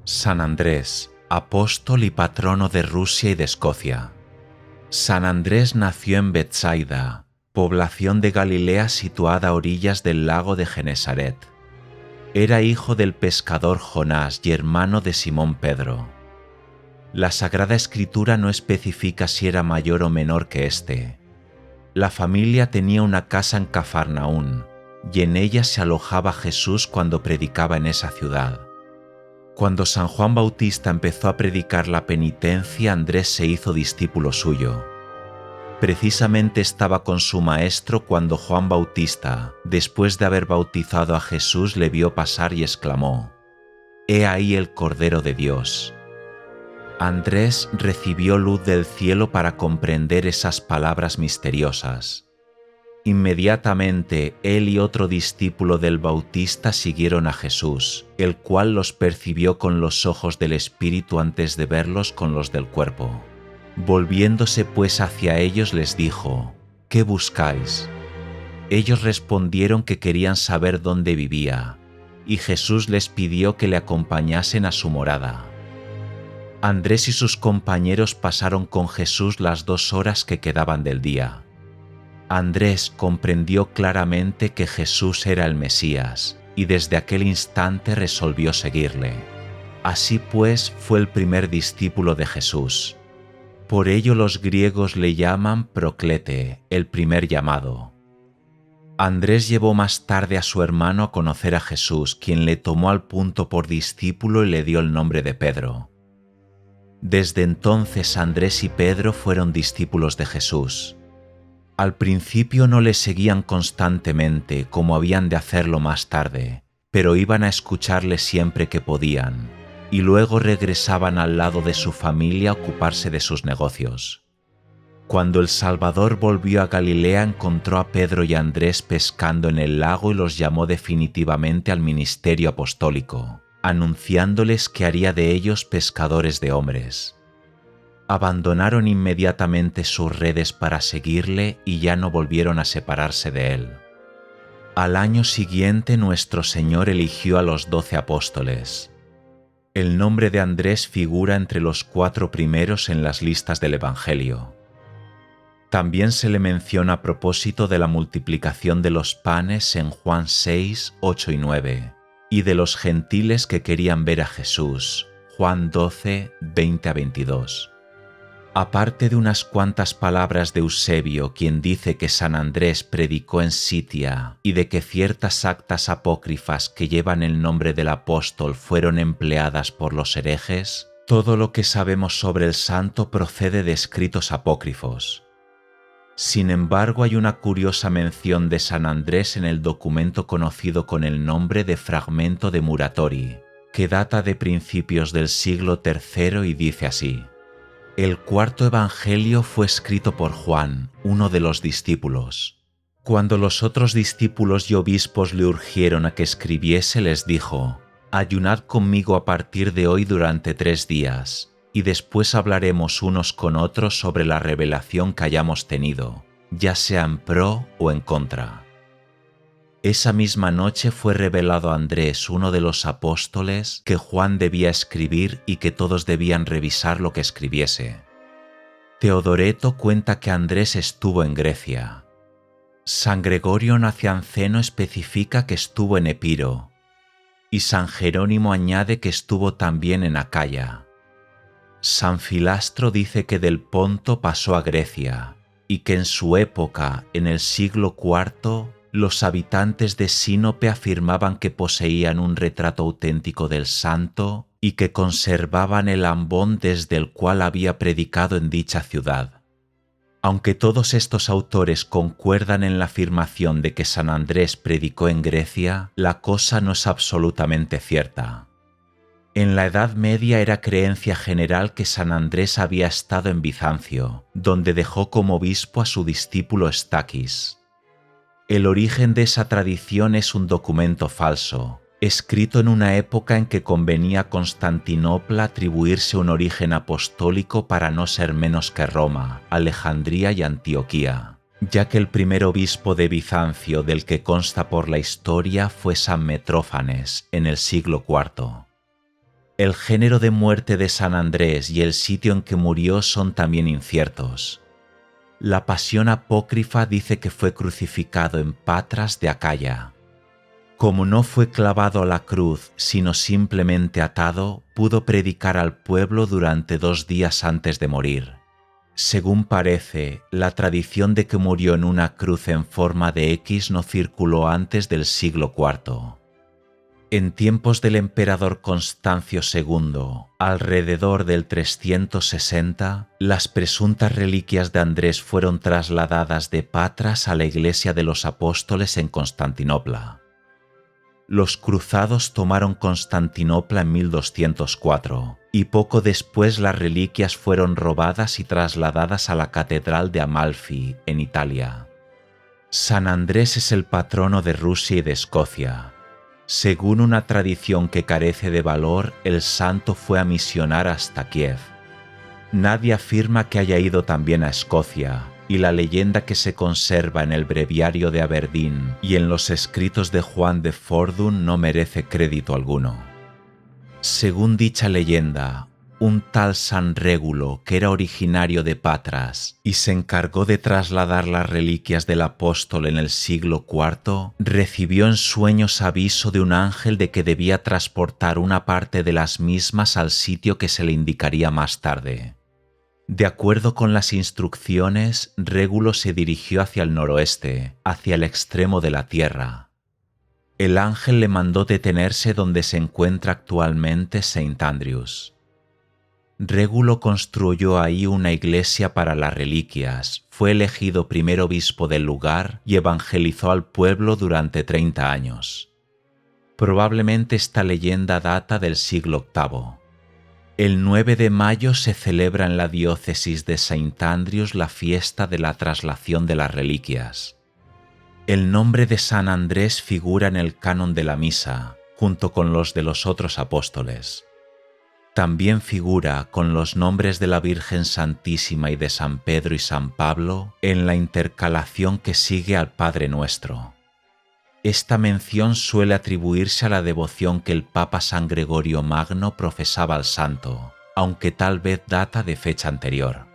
San Andrés, apóstol y patrono de Rusia y de Escocia. San Andrés nació en Betsaida, población de Galilea situada a orillas del lago de Genesaret. Era hijo del pescador Jonás y hermano de Simón Pedro. La Sagrada Escritura no especifica si era mayor o menor que éste. La familia tenía una casa en Cafarnaún, y en ella se alojaba Jesús cuando predicaba en esa ciudad. Cuando San Juan Bautista empezó a predicar la penitencia, Andrés se hizo discípulo suyo. Precisamente estaba con su maestro cuando Juan Bautista, después de haber bautizado a Jesús, le vio pasar y exclamó: «He ahí el Cordero de Dios». Andrés recibió luz del cielo para comprender esas palabras misteriosas. Inmediatamente él y otro discípulo del Bautista siguieron a Jesús, el cual los percibió con los ojos del Espíritu antes de verlos con los del cuerpo. Volviéndose pues hacia ellos les dijo: «¿Qué buscáis?». Ellos respondieron que querían saber dónde vivía, y Jesús les pidió que le acompañasen a su morada. Andrés y sus compañeros pasaron con Jesús las 2 horas que quedaban del día. Andrés comprendió claramente que Jesús era el Mesías, y desde aquel instante resolvió seguirle. Así pues, fue el primer discípulo de Jesús. Por ello los griegos le llaman Proclete, el primer llamado. Andrés llevó más tarde a su hermano a conocer a Jesús, quien le tomó al punto por discípulo y le dio el nombre de Pedro. Desde entonces Andrés y Pedro fueron discípulos de Jesús. Al principio no le seguían constantemente como habían de hacerlo más tarde, pero iban a escucharle siempre que podían, y luego regresaban al lado de su familia a ocuparse de sus negocios. Cuando el Salvador volvió a Galilea, encontró a Pedro y a Andrés pescando en el lago y los llamó definitivamente al ministerio apostólico, anunciándoles que haría de ellos pescadores de hombres. Abandonaron inmediatamente sus redes para seguirle y ya no volvieron a separarse de él. Al año siguiente nuestro Señor eligió a los 12 apóstoles. El nombre de Andrés figura entre los 4 primeros en las listas del Evangelio. También se le menciona a propósito de la multiplicación de los panes en Juan 6, 8 y 9, y de los gentiles que querían ver a Jesús, Juan 12, 20 a 22. Aparte de unas cuantas palabras de Eusebio, quien dice que San Andrés predicó en Sitia, y de que ciertas actas apócrifas que llevan el nombre del apóstol fueron empleadas por los herejes, todo lo que sabemos sobre el santo procede de escritos apócrifos. Sin embargo, hay una curiosa mención de San Andrés en el documento conocido con el nombre de Fragmento de Muratori, que data de principios del siglo III y dice así: «El 4º Evangelio fue escrito por Juan, uno de los discípulos. Cuando los otros discípulos y obispos le urgieron a que escribiese, les dijo: ayunad conmigo a partir de hoy durante 3 días, y después hablaremos unos con otros sobre la revelación que hayamos tenido, ya sea en pro o en contra». Esa misma noche fue revelado a Andrés, uno de los apóstoles, que Juan debía escribir y que todos debían revisar lo que escribiese. Teodoreto cuenta que Andrés estuvo en Grecia. San Gregorio Nacianceno especifica que estuvo en Epiro, y San Jerónimo añade que estuvo también en Acaya. San Filastro dice que del Ponto pasó a Grecia, y que en su época, en el siglo IV, los habitantes de Sinope afirmaban que poseían un retrato auténtico del santo y que conservaban el ambón desde el cual había predicado en dicha ciudad. Aunque todos estos autores concuerdan en la afirmación de que San Andrés predicó en Grecia, la cosa no es absolutamente cierta. En la Edad Media era creencia general que San Andrés había estado en Bizancio, donde dejó como obispo a su discípulo Estaquis. El origen de esa tradición es un documento falso, escrito en una época en que convenía a Constantinopla atribuirse un origen apostólico para no ser menos que Roma, Alejandría y Antioquía, ya que el primer obispo de Bizancio del que consta por la historia fue San Metrófanes en el siglo IV. El género de muerte de San Andrés y el sitio en que murió son también inciertos. La pasión apócrifa dice que fue crucificado en Patras de Acaya. Como no fue clavado a la cruz, sino simplemente atado, pudo predicar al pueblo durante 2 días antes de morir. Según parece, la tradición de que murió en una cruz en forma de X no circuló antes del siglo IV. En tiempos del emperador Constancio II, alrededor del 360, las presuntas reliquias de Andrés fueron trasladadas de Patras a la iglesia de los apóstoles en Constantinopla. Los cruzados tomaron Constantinopla en 1204 y poco después las reliquias fueron robadas y trasladadas a la catedral de Amalfi, en Italia. San Andrés es el patrono de Rusia y de Escocia. Según una tradición que carece de valor, el santo fue a misionar hasta Kiev. Nadie afirma que haya ido también a Escocia, y la leyenda que se conserva en el breviario de Aberdeen y en los escritos de Juan de Fordun no merece crédito alguno. Según dicha leyenda, un tal San Régulo, que era originario de Patras y se encargó de trasladar las reliquias del apóstol en el siglo IV, recibió en sueños aviso de un ángel de que debía transportar una parte de las mismas al sitio que se le indicaría más tarde. De acuerdo con las instrucciones, Régulo se dirigió hacia el noroeste, hacia el extremo de la tierra. El ángel le mandó detenerse donde se encuentra actualmente St. Andrews. Régulo construyó ahí una iglesia para las reliquias, fue elegido primer obispo del lugar y evangelizó al pueblo durante 30 años. Probablemente esta leyenda data del siglo VIII. El 9 de mayo se celebra en la diócesis de St. Andrews la fiesta de la traslación de las reliquias. El nombre de San Andrés figura en el canon de la misa, junto con los de los otros apóstoles. También figura con los nombres de la Virgen Santísima y de San Pedro y San Pablo en la intercalación que sigue al Padre Nuestro. Esta mención suele atribuirse a la devoción que el Papa San Gregorio Magno profesaba al santo, aunque tal vez data de fecha anterior.